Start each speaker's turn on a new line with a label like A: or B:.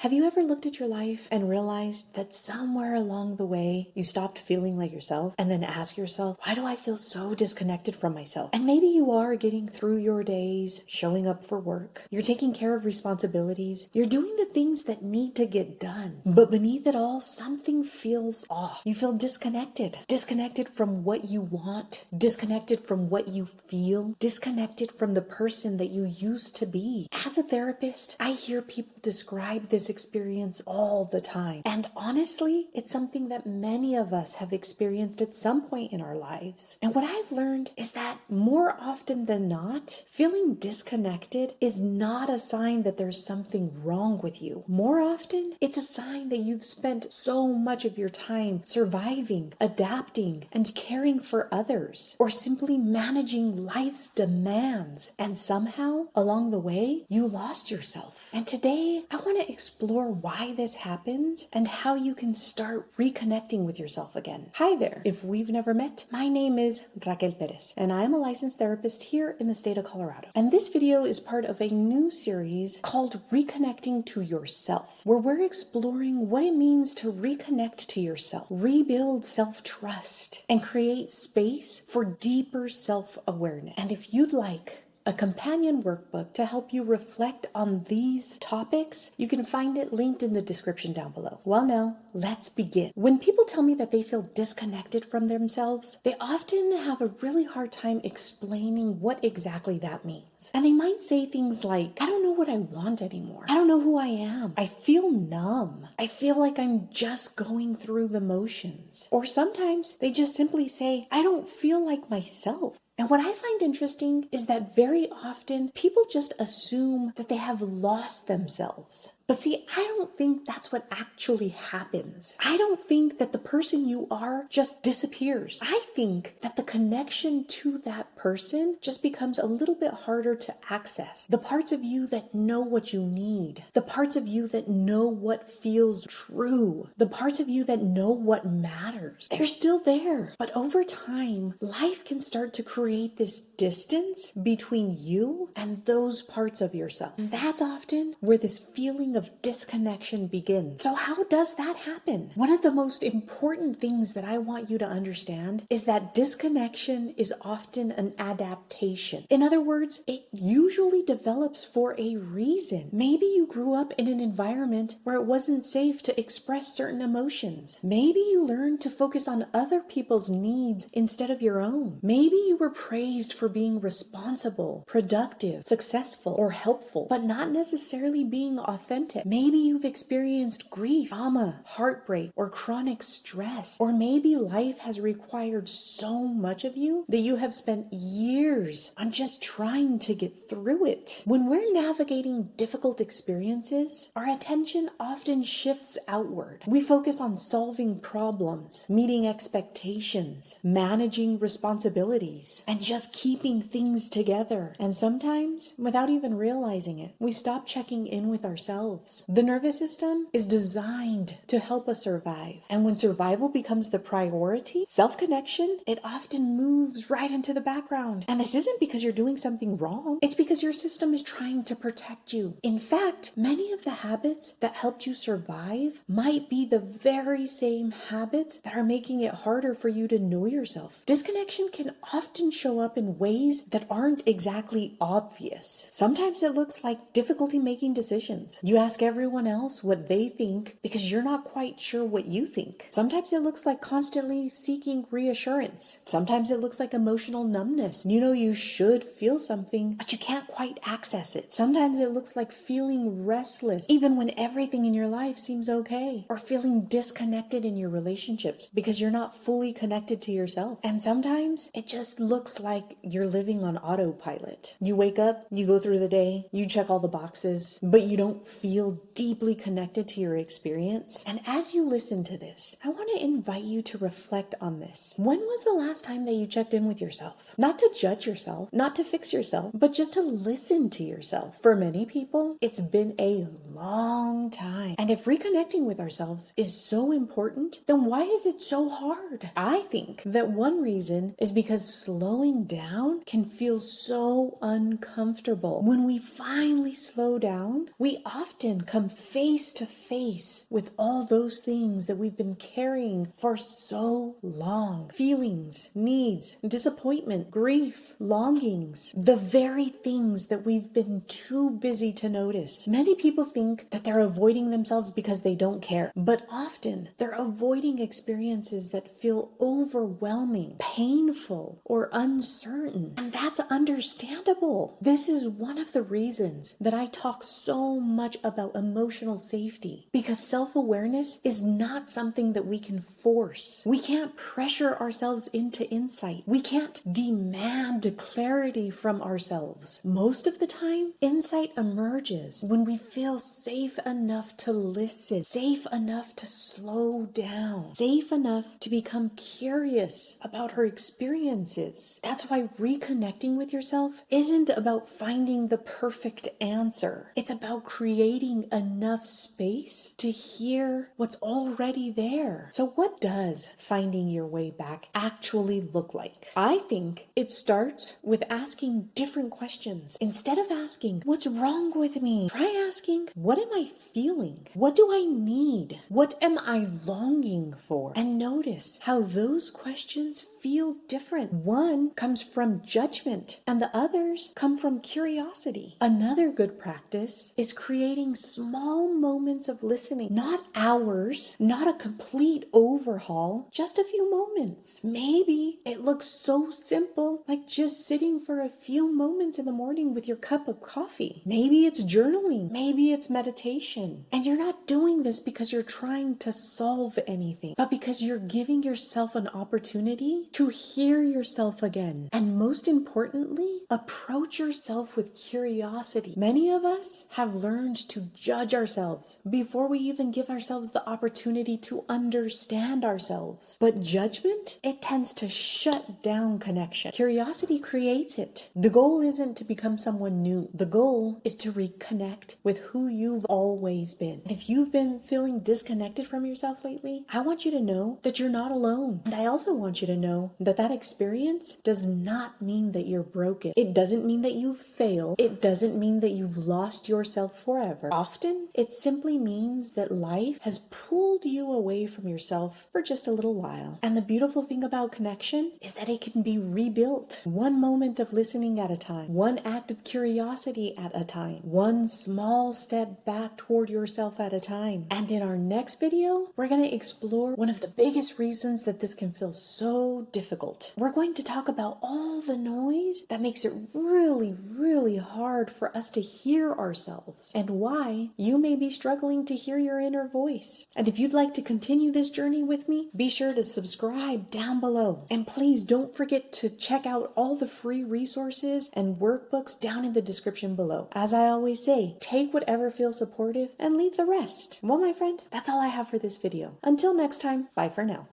A: Have you ever looked at your life and realized that somewhere along the way you stopped feeling like yourself and then ask yourself, why do I feel so disconnected from myself? And maybe you are getting through your days, showing up for work, you're taking care of responsibilities, you're doing the things that need to get done. But beneath it all, something feels off. You feel disconnected. Disconnected from what you want, disconnected from what you feel, disconnected from the person that you used to be. As a therapist, I hear people describe this experience all the time. And honestly, it's something that many of us have experienced at some point in our lives. And what I've learned is that more often than not, feeling disconnected is not a sign that there's something wrong with you. More often, it's a sign that you've spent so much of your time surviving, adapting, and caring for others, or simply managing life's demands. And somehow, along the way, you lost yourself. And today, I want to explore why this happens and how you can start reconnecting with yourself again. Hi there. If we've never met, my name is Raquel Perez, and I'm a licensed therapist here in the state of Colorado. And this video is part of a new series called Reconnecting to Yourself, where we're exploring what it means to reconnect to yourself, rebuild self-trust, and create space for deeper self-awareness. And if you'd like a companion workbook to help you reflect on these topics, you can find it linked in the description down below. Well, now, let's begin. When people tell me that they feel disconnected from themselves, they often have a really hard time explaining what exactly that means. And they might say things like, I don't know what I want anymore. I don't know who I am. I feel numb. I feel like I'm just going through the motions. Or sometimes they just simply say, I don't feel like myself. And what I find interesting is that very often people just assume that they have lost themselves. But see, I don't think that's what actually happens. I don't think that the person you are just disappears. I think that the connection to that person just becomes a little bit harder to access. The parts of you that know what you need, the parts of you that know what feels true, the parts of you that know what matters, they're still there. But over time, life can start to create this distance between you and those parts of yourself. And that's often where this feeling of disconnection begins. So how does that happen? One of the most important things that I want you to understand is that disconnection is often an adaptation. In other words, it usually develops for a reason. Maybe you grew up in an environment where it wasn't safe to express certain emotions. Maybe you learned to focus on other people's needs instead of your own. Maybe you were praised for being responsible, productive, successful, or helpful, but not necessarily being authentic. Maybe you've experienced grief, trauma, heartbreak, or chronic stress. Or maybe life has required so much of you that you have spent years on just trying to get through it. When we're navigating difficult experiences, our attention often shifts outward. We focus on solving problems, meeting expectations, managing responsibilities, and just keeping things together. And sometimes, without even realizing it, we stop checking in with ourselves. The nervous system is designed to help us survive. And when survival becomes the priority, self-connection, it often moves right into the background. And this isn't because you're doing something wrong. It's because your system is trying to protect you. In fact, many of the habits that helped you survive might be the very same habits that are making it harder for you to know yourself. Disconnection can often show up in ways that aren't exactly obvious. Sometimes it looks like difficulty making decisions. You ask everyone else what they think because you're not quite sure what you think. Sometimes it looks like constantly seeking reassurance. Sometimes it looks like emotional numbness. You know you should feel something, but you can't quite access it. Sometimes it looks like feeling restless even when everything in your life seems okay. Or feeling disconnected in your relationships because you're not fully connected to yourself. And sometimes it just looks like you're living on autopilot. You wake up, you go through the day, you check all the boxes, but you don't feel deeply connected to your experience. And as you listen to this, I want to invite you to reflect on this. When was the last time that you checked in with yourself? Not to judge yourself, not to fix yourself, but just to listen to yourself. For many people, it's been a long time. And if reconnecting with ourselves is so important, then why is it so hard? I think that one reason is because slowing down can feel so uncomfortable. When we finally slow down, we often come face to face with all those things that we've been carrying for so long. Feelings, needs, disappointment, grief, longings, the very things that we've been too busy to notice. Many people think that they're avoiding themselves because they don't care, but often they're avoiding experiences that feel overwhelming, painful, or uncertain. And that's understandable. This is one of the reasons that I talk so much about emotional safety, because self-awareness is not something that we can force. We can't pressure ourselves into insight. We can't demand clarity from ourselves. Most of the time, insight emerges when we feel safe enough to listen, safe enough to slow down, safe enough to become curious about our experiences. That's why reconnecting with yourself isn't about finding the perfect answer. It's about creating enough space to hear what's already there. So what does finding your way back actually look like? I think it starts with asking different questions. Instead of asking, what's wrong with me? Try asking, what am I feeling? What do I need? What am I longing for? And notice how those questions feel different. One comes from judgment and the others come from curiosity. Another good practice is creating small moments of listening, not hours, not a complete overhaul, just a few moments. Maybe it looks so simple, like just sitting for a few moments in the morning with your cup of coffee. Maybe it's journaling. Maybe it's meditation. And you're not doing this because you're trying to solve anything, but because you're giving yourself an opportunity to hear yourself again. And most importantly, approach yourself with curiosity. Many of us have learned to judge ourselves before we even give ourselves the opportunity to understand ourselves. But judgment, it tends to shut down connection. Curiosity creates it. The goal isn't to become someone new. The goal is to reconnect with who you've always been. And if you've been feeling disconnected from yourself lately, I want you to know that you're not alone. And I also want you to know that that experience does not mean that you're broken. It doesn't mean that you've failed. It doesn't mean that you've lost yourself forever. Often, it simply means that life has pulled you away from yourself for just a little while. And the beautiful thing about connection is that it can be rebuilt. One moment of listening at a time, one act of curiosity at a time, one small step back toward yourself at a time. And in our next video, we're going to explore one of the biggest reasons that this can feel so difficult. We're going to talk about all the noise that makes it really, really hard for us to hear ourselves and why you may be struggling to hear your inner voice. And if you'd like to continue this journey with me, be sure to subscribe down below. And please don't forget to check out all the free resources and workbooks down in the description below. As I always say, take whatever feels supportive and leave the rest. Well, my friend, that's all I have for this video. Until next time, bye for now.